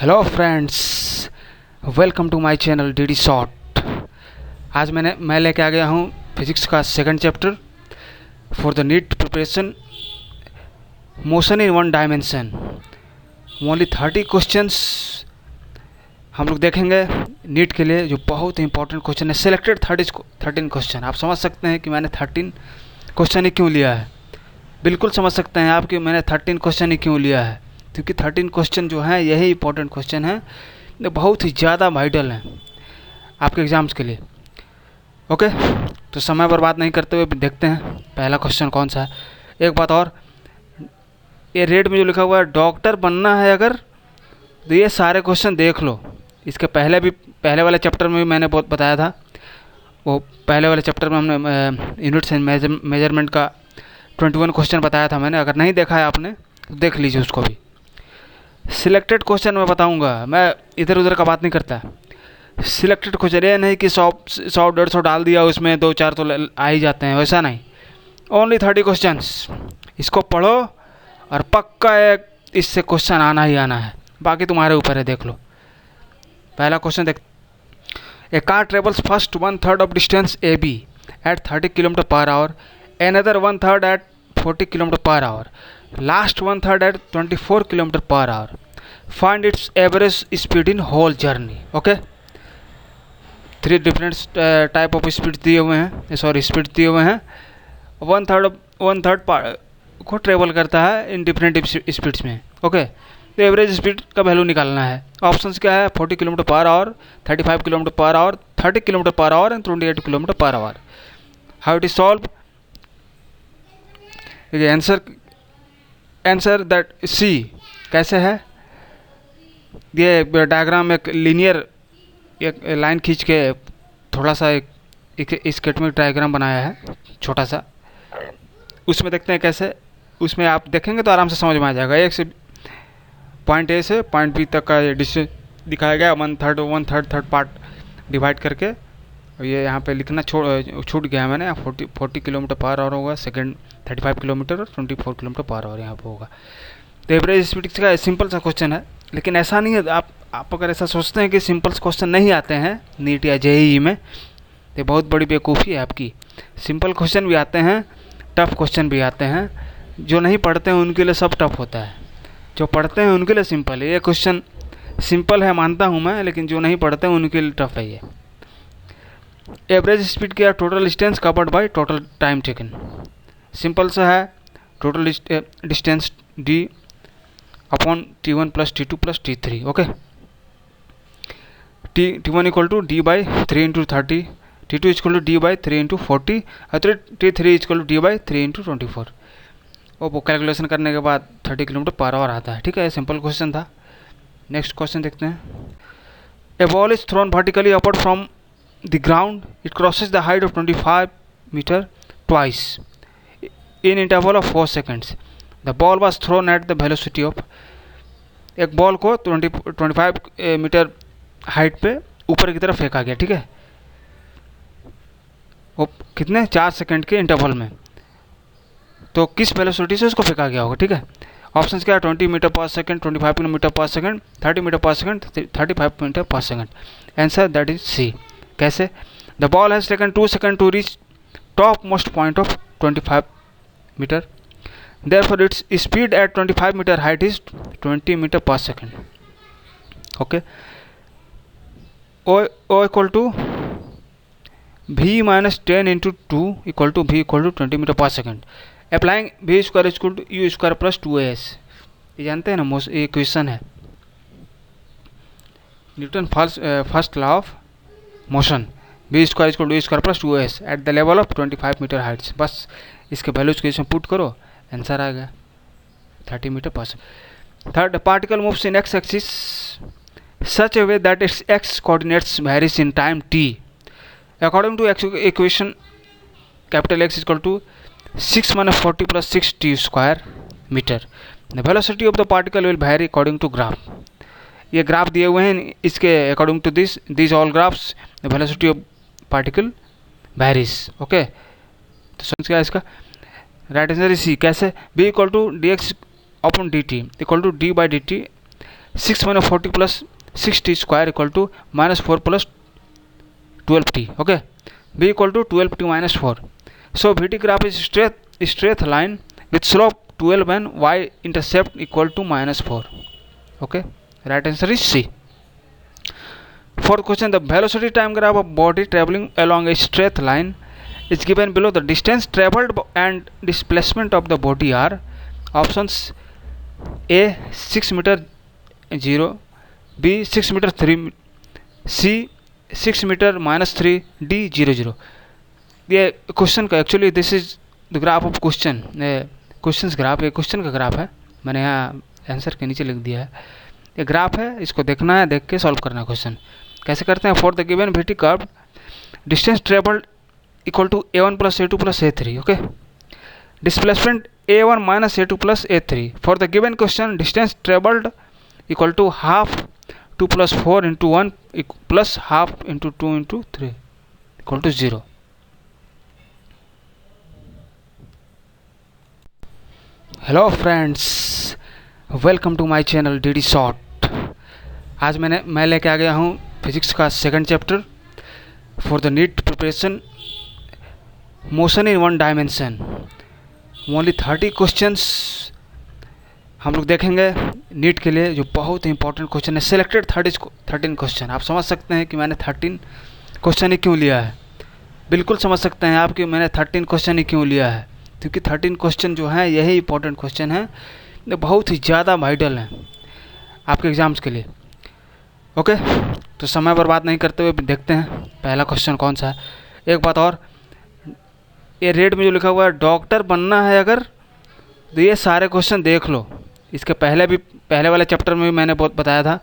Hello friends, welcome to my channel D short. आज मैं लेके आ गया हूँ फिजिक्स का second chapter for the NEET preparation, motion in one dimension. Only 30 questions हम लोग देखेंगे नीट के लिए, जो बहुत ही इंपॉर्टेंट क्वेश्चन है। Selected 13 question. आप समझ सकते हैं कि मैंने 13 क्वेश्चन ही क्यों लिया है। बिल्कुल समझ सकते हैं आप कि मैंने 13 क्वेश्चन ही क्यों लिया है, क्योंकि 13 क्वेश्चन जो हैं यही इंपॉर्टेंट क्वेश्चन हैं, जो बहुत ही ज़्यादा वाइटल हैं आपके एग्ज़ाम्स के लिए। ओके, तो समय बर्बाद नहीं करते हुए देखते हैं पहला क्वेश्चन कौन सा है। एक बात और, ये रेड में जो लिखा हुआ है डॉक्टर बनना है अगर, तो ये सारे क्वेश्चन देख लो। इसके पहले वाले चैप्टर में भी मैंने बहुत बताया था। वो पहले वाले चैप्टर में हमने यूनिट्स एंड मेजरमेंट का 21 क्वेश्चन बताया था मैंने। अगर नहीं देखा है आपने तो देख लीजिए उसको भी। सिलेक्टेड क्वेश्चन मैं बताऊंगा, मैं इधर उधर का बात नहीं करता। सिलेक्टेड क्वेश्चन ये नहीं कि 100-150 डाल दिया उसमें 2-4 तो आ ही जाते हैं, वैसा नहीं। ओनली 30 क्वेश्चंस, इसको पढ़ो और पक्का एक इससे क्वेश्चन आना ही आना है, बाकी तुम्हारे ऊपर है। देख लो पहला क्वेश्चन देख। A car travels first 1/3 of distance A B at 30 kilometre per hour, another 1/3 at 40 km per hour, last 1/3 at 24 km per hour. Find its average speed in whole journey. Okay, 3 different type of speed दिए हुए हैं, sorry speed दिए हुए हैं। 1/3 को travel करता है in different speeds में। ओके, तो एवरेज स्पीड का वैल्यू निकालना है। ऑप्शंस क्या है? 40 kilometre per hour, 35 kilometre per hour, 30 kilometre per hour and 28 kilometre per hour. How it is solve? Answer that C कैसे है? ये डायग्राम एक लीनियर एक लाइन खींच के थोड़ा सा एक स्केटमिक डायग्राम बनाया है छोटा सा। उसमें देखते हैं कैसे। उसमें आप देखेंगे तो आराम से समझ में आ जाएगा। एक से पॉइंट ए से पॉइंट बी तक का ये डिस्टेंस दिखाया गया। 1/3 पार्ट डिवाइड करके। और ये यहाँ पे लिखना छूट गया मैंने। 40 किलोमीटर पर आवर होगा सेकंड, 35 किलोमीटर और 24 किलोमीटर पर आवर यहाँ पर होगा। तो एवरेज स्पीड का सिंपल सा क्वेश्चन है, लेकिन ऐसा नहीं है। आप अगर ऐसा सोचते हैं कि सिंपल क्वेश्चन नहीं आते हैं नीट या जेईई में, तो बहुत बड़ी बेवकूफ़ी है आपकी। सिंपल क्वेश्चन भी आते हैं, टफ क्वेश्चन भी आते हैं। जो नहीं पढ़ते हैं उनके लिए सब टफ होता है, जो पढ़ते हैं उनके लिए सिंपल है। ये क्वेश्चन सिंपल है मानता हूँ मैं, लेकिन जो नहीं पढ़ते हैं उनके लिए टफ है ये। एवरेज स्पीड क्या? Total distance covered by total time taken. Simple सा है, total distance D upon T1 plus T2 plus T3। Okay, T1 equal to D by 3 into 30, T2 equal to D by 3 into 40 और T3 equal to D by 3 into 24। वो calculation करने के बाद 30 kilometre per our आता है। ठीक है, simple question था। नेक्स्ट क्वेश्चन देखते हैं। A ball is thrown vertically upward from the ground. It crosses the height of 25 meter twice in interval of 4 seconds. The ball was thrown at the velocity of, एक ball को 25 metre height पे ऊपर की तरफ फेंका गया। ठीक है, वो कितने 4 सेकंड के इंटरवल में। तो किस वेलोसिटी से उसको फेंका गया होगा? ठीक है, ऑप्शंस क्या है? 20 metre per second, 25 kilometre per second, 30 metre per second, 35 metre per second. Answer that is C. कैसे? The ball has taken 2 second to reach top most point of 25 metre, therefore its speed at 25 metre height is 20 metre per second. Okay, o equal to v minus 10 into 2 equal to v equal to 20 metre per second. Applying v square equal to u square plus 2as। ये जानते हैं ना, ये question है Newton first law of motion. v square equal to u square plus 2as at the level of 25 metre heights. बस इसके values को इसमें पुट करो, आंसर आ गया 30 metre per second. Third, particle moves in x axis such a way that its x coordinates varies in time t according to equation capital X equal to 6 - 40 + 6 t square metre. The velocity of the particle will vary according to graph. ये graph दिए हुए हैं, इसके according to this all graphs the velocity of particle varies. Okay, तो समझ गया इसका right answer C. कैसे? b equal to dx upon dt equal to d by dt 6 minus 40 plus 6t square equal to minus 4 plus 12t. Okay, b equal to 12t minus 4. So vt graph is straight line with slope 12 and y intercept equal to minus 4. Okay, right answer is C. Fourth question, the velocity time graph of body traveling along a straight line is given below. The distance traveled and displacement of the body are options: A 6 meter 0, B 6 meter 3, C 6 meter minus 3, D 0 0. ये question का actually this is the graph of question, questions graph, ये question का graph है, मैंने यहाँ answer के नीचे लिख दिया है। ये ग्राफ है, इसको देखना है, देख के सॉल्व करना है क्वेश्चन। कैसे करते हैं? For the given VT curve distance travelled equal to a1 plus a2 plus a3. Okay, displacement a1 minus a2 plus a3. For the given question distance travelled equal to half 2 plus 4 into 1 plus half into 2 into 3 equal to 0. Hello friends, welcome to my channel DD short. आज मैं लेके आ गया हूँ physics का second chapter for the NEET preparation, motion in one dimension. Only 30 questions हम लोग देखेंगे नीट के लिए, जो बहुत ही इंपॉर्टेंट क्वेश्चन है. Selected 13 question. आप समझ सकते हैं कि मैंने 13 क्वेश्चन ही क्यों लिया है. बिल्कुल समझ सकते हैं आप कि मैंने 13 क्वेश्चन ही क्यों लिया है, क्योंकि 13 क्वेश्चन जो हैं यही इंपॉर्टेंट क्वेश्चन हैं, बहुत ही ज़्यादा वाइटल हैं आपके एग्ज़ाम्स के लिए. ओके, तो समय बर्बाद नहीं करते हुए देखते हैं पहला क्वेश्चन कौन सा है. एक बात और, ये रेड में जो लिखा हुआ है डॉक्टर बनना है अगर, तो ये सारे क्वेश्चन देख लो. इसके पहले वाले चैप्टर में भी मैंने बहुत बताया था.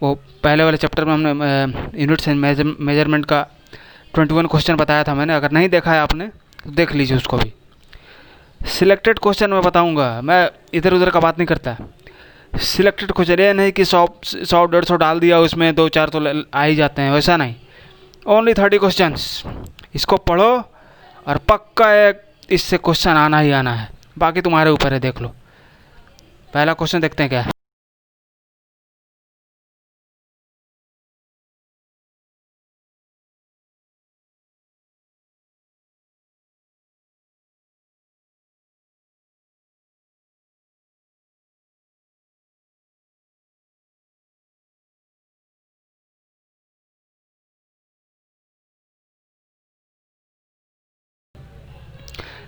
वो पहले वाले चैप्टर में हमने यूनिट्स एंड मेजरमेंट का 21 क्वेश्चन बताया था मैंने. अगर नहीं देखा है आपने तो देख लीजिए उसको भी. सिलेक्टेड क्वेश्चन मैं बताऊंगा, मैं इधर उधर का बात नहीं करता. सिलेक्टेड क्वेश्चन ये नहीं कि 100-150 डाल दिया उसमें 2-4 तो आ ही जाते हैं, वैसा नहीं. Only 30 questions. इसको पढ़ो और पक्का एक इससे क्वेश्चन आना ही आना है, बाकी तुम्हारे ऊपर है. देख लो पहला क्वेश्चन, देखते हैं क्या है.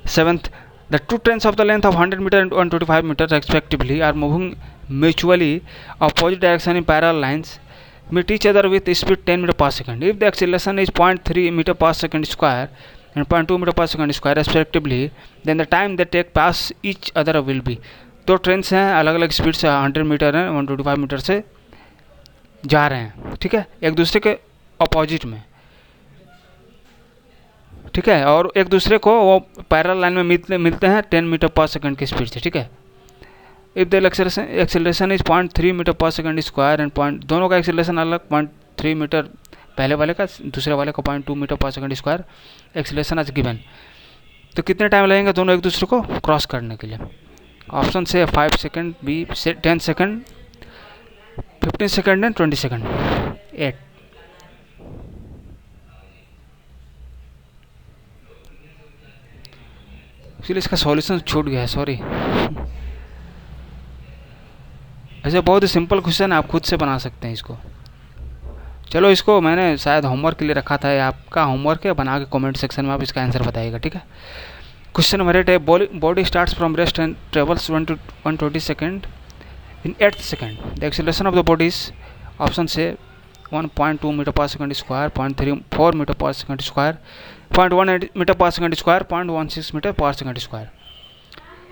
Seventh, the two trains of the length of 100 meter and 125 meter respectively are moving mutually opposite direction in parallel lines, meet each other with speed 10 meter per second. If the acceleration is 0.3 meter per second square and 0.2 meter per second square respectively, then the time they take pass each other will be. दो trains हैं, अलग अलग speed से 100 metre हैं, 125 metre से जा रहे हैं, ठीक है, एक दूसरे के अपोजिट में, ठीक है, और एक दूसरे को वो पैरेलल लाइन में मिलते हैं 10 मीटर पर सेकंड की स्पीड से, ठीक है. If the acceleration is 0.3 metre per second square and दोनों का एक्सेलरेशन अलग, 0.3 मीटर पहले वाले का, दूसरे वाले का 0.2 metre per second square acceleration as given. तो कितने टाइम लगेंगे दोनों एक दूसरे को क्रॉस करने के लिए? ऑप्शन से 5 second, B 10 second, 15 second and 20 second. 8. इसलिए इसका सॉल्यूशन छूट गया है, सॉरी. ऐसे बहुत ही सिंपल क्वेश्चन आप खुद से बना सकते हैं इसको. चलो, इसको मैंने शायद होमवर्क के लिए रखा था, आपका होमवर्क है, बना के कमेंट सेक्शन में आप इसका आंसर बताइएगा, ठीक है. क्वेश्चन नंबर 8 है, body starts from rest and travels 120 second in 8 second. The acceleration of the body is option से 1.2 metre per second square, 0.34 metre per second square, 0.18 metre per second square, 0.16 metre per second square.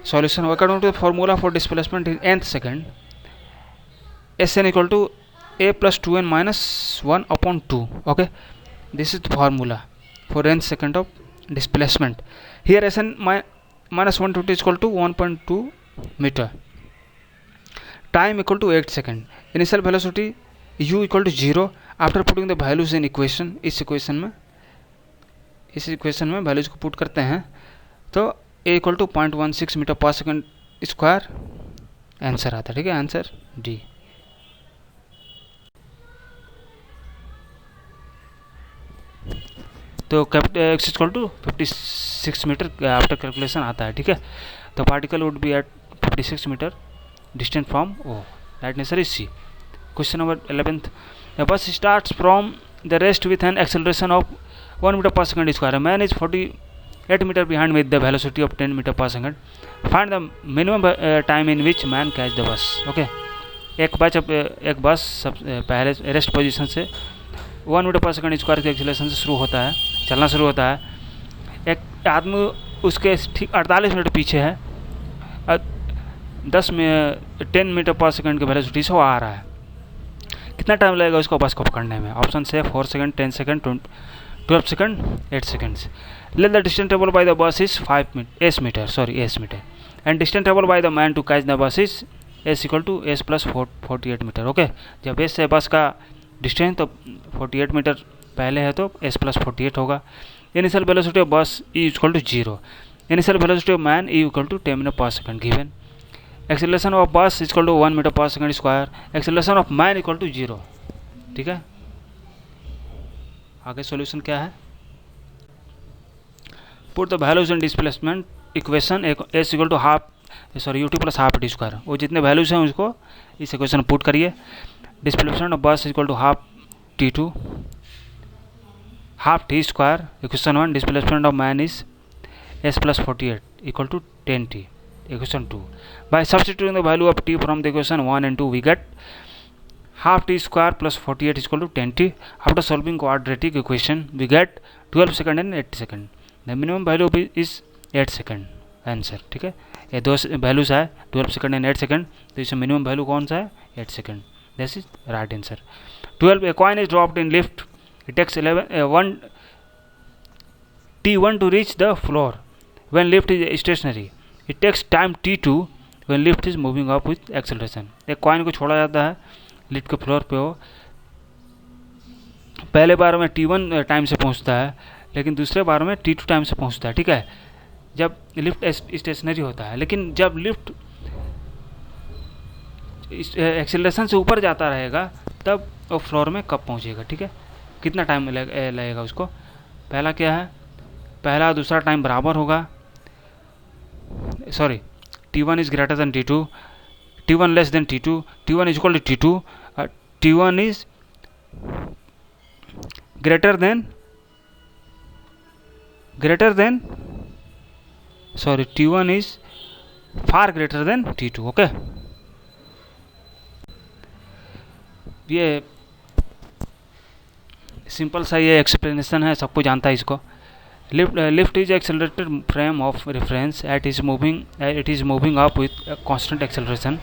Solution according to the formula for displacement in nth second, Sn equal to a plus 2n minus 1 upon 2. Okay, this is the formula for nth second of displacement. Here Sn minus 120 is equal to 1.2 meter. Time equal to 8 seconds. Initial velocity u equal to 0 after putting the values in equation. इस equation में values को put करते हैं तो a equal to 0.16 metre per second square answer आता है, ठीक है, आंसर डी. तो x equal to 56 metre after calculation आता है, ठीक है। तो particle would be at 56 metre distance from O, right answer is C. Question number 11th, a bus starts from the rest with an acceleration of 1 meter per second square. A man is 48 meter behind with the velocity of 10 meter per second. Find the minimum time in which man catch the bus. Okay, एक बस सब पहले rest position से 1 metre per second square के acceleration से शुरू होता है, चलना शुरू होता है। एक आदमी उसके ठीक 48 मिनट पीछे है, 10 मीटर पर सेकंड के वेलोसिटी से वो आ रहा है। कितना टाइम लगेगा उसको बस को पकड़ने में? ऑप्शन से 4 second, 10 second, 12 second, 8 seconds. Let the distance travel by the bus is 8 metre and distance travel by the man to catch the bus is S equal to S plus 48 metre. Okay, जब S से bus का distance तो 48 metre पहले है तो S plus 48 होगा। Initial velocity of bus E equal to 0, initial velocity of man E equal to 10 metre per second given. Acceleration of bus equal to 1 metre per second square, acceleration of man equal to 0, ठीक है। आगे solution क्या है? Put the values in displacement equation S equal to u2 plus half T square. वो जितने values हैं उसको इस इक्वेशन पुट करिए। Displacement of bus equal to half T square equation 1। Displacement of man is S plus 48 equal to 10t equation 2. By substituting the value of t from the equation 1 and 2 we get half t square plus 48 is equal to 10t. After solving quadratic equation we get 12 second and 8 second. The minimum value is 8 second answer, ठीक है। ये दो values है 12 second and 8 second, तो इसमें minimum value कौन सा है? 8 second. This is right answer. 12 a coin is dropped in lift. It takes 1t1 to reach the floor when lift is stationary. It takes time t2 when lift is moving up with acceleration. एक coin को छोड़ा जाता है lift के floor पे, हो पहले बार में t1 टाइम से पहुंचता है, लेकिन दूसरे बार में t2 टाइम से पहुंचता है, ठीक है, जब लिफ्ट स्टेशनरी होता है। लेकिन जब लिफ्ट एक्सेलरेशन से ऊपर जाता रहेगा तब वो फ्लोर में कब पहुंचेगा, ठीक है, कितना टाइम लगेगा उसको। पहला क्या है? पहला दूसरा टाइम बराबर होगा, sorry, t1 is greater than t2, t1 less than t2, t1 is equal to t2, t1 is greater than sorry, t1 is far greater than t2। Okay, ये सिंपल सा ये एक्सप्लेनेशन है, सबको जानता है इसको। Lift is accelerated frame of reference it is moving up with a constant acceleration.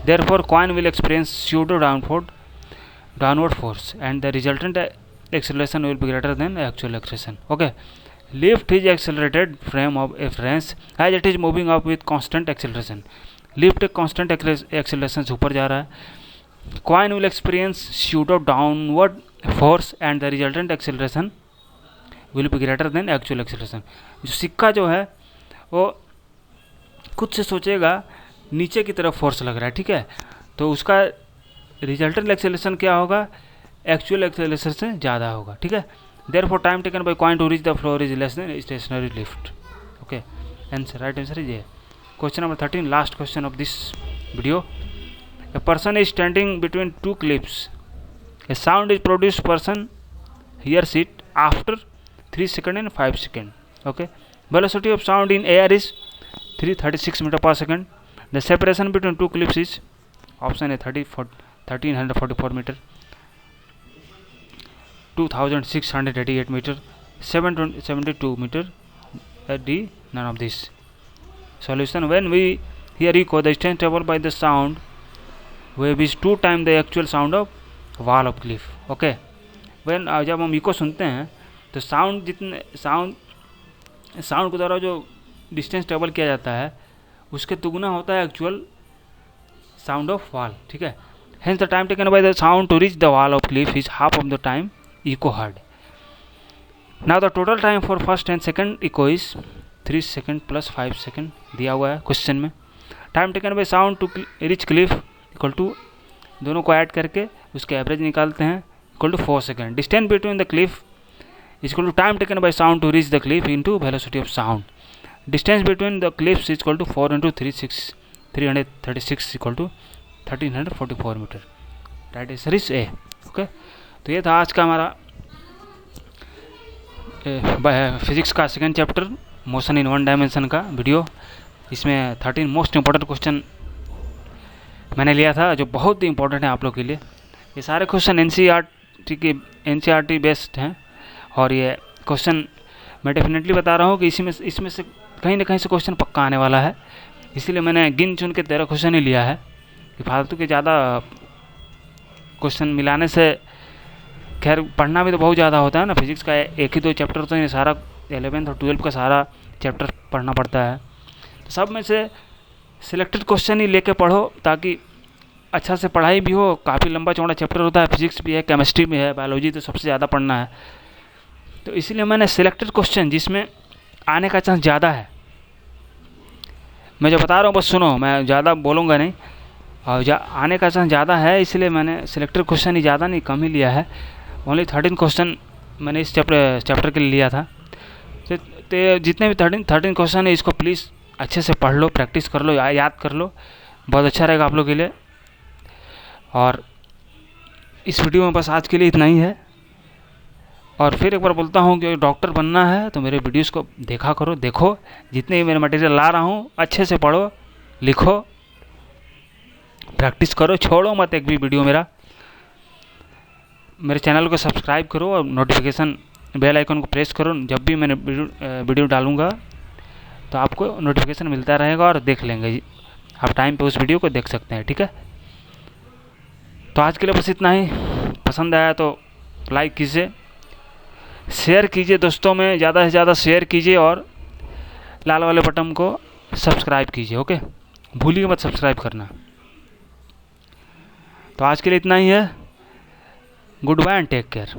Therefore coin will experience pseudo downward force and the resultant acceleration will be greater than actual acceleration. Okay, lift is accelerated frame of reference as it is moving up with constant acceleration. Lift एक constant acceleration से ऊपर जा रहा है. Coin will experience pseudo downward force and the resultant acceleration will be greater than actual acceleration. जो सिक्का जो है वो खुद से सोचेगा नीचे की तरफ फोर्स लग रहा है, ठीक है, तो उसका रिजल्टेंट एक्सेलरेशन क्या होगा? एक्चुअल एक्सेलरेशन से ज़्यादा होगा, ठीक है। Therefore time taken by coin to reach the floor is less than stationary lift. Okay, answer, right answer is A. Question number 13, last question of this video. A person is standing between two cliffs. A sound is produced. Person hears it after 3 seconds and 5 seconds. Okay, velocity of sound in air is 336 meter per second. The separation between two cliffs is option A 1344 meter, 2688 meter, 772 meter. D, none of this. Solution: when we hear echo, the distance traveled by the sound wave is 2 times the actual sound of wall of cliff. Okay, when जब हम eco सुनते हैं तो sound के द्वारा जो distance travel किया जाता है उसके दुगना होता है एक्चुअल साउंड ऑफ वॉल, ठीक है। Hence the time taken by the sound to reach the wall of cliff is half of the time echo heard. Now the total time for first and second echo is 3 second plus 5 second दिया हुआ है question में. Time taken by sound to reach cliff equal to, दोनों को add करके उसके average निकालते हैं, equal to 4 second. Distance between the cliff equal to time taken by sound to reach the cliff into velocity of sound. Distance between the cliffs equal to 4 into 336 equal to 1344 metre. Right answer is A. Okay, तो ये था आज का हमारा physics का second chapter motion in one dimension का video. इसमें 13 most important question मैंने लिया था जो बहुत ही इंपॉर्टेंट है आप लोग के लिए. ये सारे क्वेश्चन एनसीईआरटी बेस्ड हैं और ये क्वेश्चन मैं डेफिनेटली बता रहा हूँ कि इसमें से कहीं ना कहीं से क्वेश्चन पक्का आने वाला है. इसीलिए मैंने गिन चुन के 13 क्वेश्चन ही लिया है कि फालतू के ज़्यादा क्वेश्चन मिलाने से खैर पढ़ना भी तो बहुत ज़्यादा होता है ना. फिजिक्स का एक ही दो चैप्टर तो ये सारा 11th और 12th का सारा चैप्टर पढ़ना पड़ता है. तो सब में से सिलेक्टेड क्वेश्चन ही लेके पढ़ो ताकि अच्छा से पढ़ाई भी हो. काफ़ी लंबा चौड़ा चैप्टर होता है, फिजिक्स भी है, केमिस्ट्री भी है, बायोलॉजी तो सबसे ज़्यादा पढ़ना है. तो इसीलिए मैंने सिलेक्टेड क्वेश्चन जिसमें आने का चांस ज़्यादा है, मैं जो बता रहा हूँ बस सुनो, मैं ज़्यादा बोलूँगा नहीं, और आने का चांस ज़्यादा है इसलिए मैंने सिलेक्टेड क्वेश्चन ही ज़्यादा नहीं कम ही लिया है. ओनली 13 क्वेश्चन मैंने इस चैप्टर के लिए लिया था. तो जितने भी 13 क्वेश्चन है इसको प्लीज़ अच्छे से पढ़ लो, प्रैक्टिस कर लो, याद कर लो, बहुत अच्छा रहेगा आप लोग के लिए. और इस वीडियो में बस आज के लिए इतना ही है. और फिर एक बार बोलता हूँ कि डॉक्टर बनना है तो मेरे वीडियोस को देखा करो, देखो जितने भी मेरे मटेरियल ला रहा हूँ अच्छे से पढ़ो, लिखो, प्रैक्टिस करो, छोड़ो मत एक भी वीडियो मेरे चैनल को सब्सक्राइब करो और नोटिफिकेशन बेल आइकन को प्रेस करो. जब भी मैंने वीडियो डालूँगा तो आपको नोटिफिकेशन मिलता रहेगा और देख लेंगे आप टाइम पे उस वीडियो को देख सकते हैं. ठीक है, तो आज के लिए बस इतना ही. पसंद आया तो लाइक कीजिए, शेयर कीजिए दोस्तों में, ज़्यादा से ज़्यादा शेयर कीजिए और लाल वाले बटन को सब्सक्राइब कीजिए. ओके, भूलिए मत सब्सक्राइब करना. तो आज के लिए इतना ही है. Goodbye and take care.